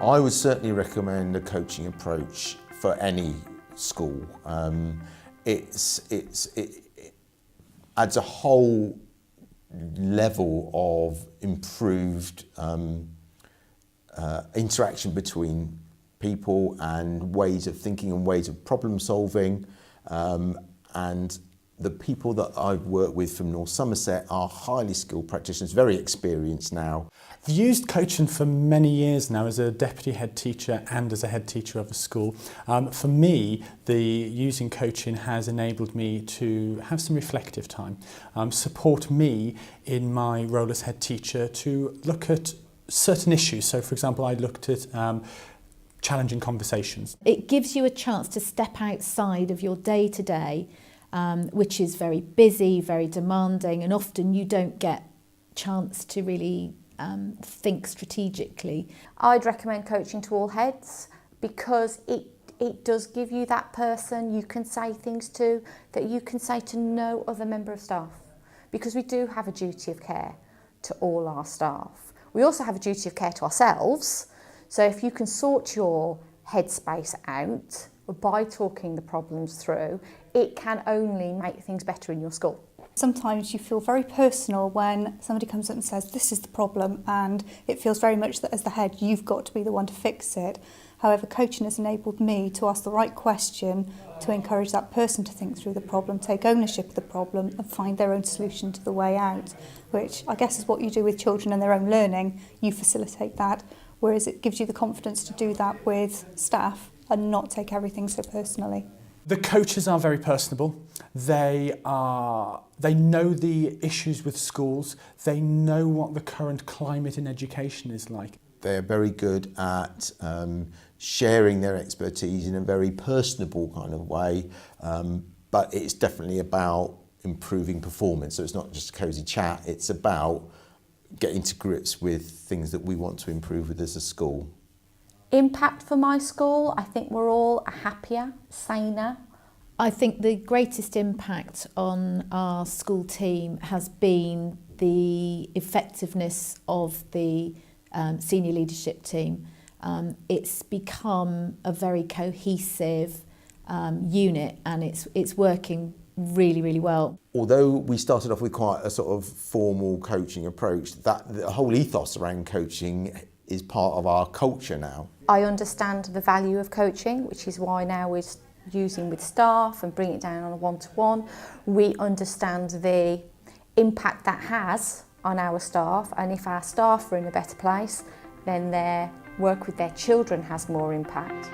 I would certainly recommend a coaching approach for any school. It adds a whole level of improved interaction between people and ways of thinking and ways of problem solving, and the people that I've worked with from North Somerset are highly skilled practitioners, very experienced now. I've used coaching for many years now as a deputy head teacher and as a head teacher of a school. For me, using coaching has enabled me to have some reflective time, support me in my role as head teacher to look at certain issues. So, for example, I looked at challenging conversations. It gives you a chance to step outside of your day-to-day, which is very busy, very demanding, and often you don't get chance to really think strategically. I'd recommend coaching to all heads because it does give you that person you can say things to that you can say to no other member of staff, because we do have a duty of care to all our staff. We also have a duty of care to ourselves, so if you can sort your headspace out by talking the problems through, it can only make things better in your school. Sometimes you feel very personal when somebody comes up and says, this is the problem, and it feels very much that as the head, you've got to be the one to fix it. However, coaching has enabled me to ask the right question, to encourage that person to think through the problem, take ownership of the problem and find their own solution to the way out, which I guess is what you do with children and their own learning. You facilitate that, whereas it gives you the confidence to do that with staff and not take everything so personally. The coaches are very personable. They know the issues with schools. They know what the current climate in education is like. They're very good at sharing their expertise in a very personable kind of way, but it's definitely about improving performance. So it's not just a cosy chat, it's about getting to grips with things that we want to improve with as a school. Impact for my school, I think we're all happier, saner. I think the greatest impact on our school team has been the effectiveness of the senior leadership team. It's become a very cohesive unit, and it's working really, really well. Although we started off with quite a sort of formal coaching approach, the whole ethos around coaching is part of our culture now. I understand the value of coaching, which is why now we're using with staff and bring it down on a one-to-one. We understand the impact that has on our staff, and if our staff are in a better place, then their work with their children has more impact.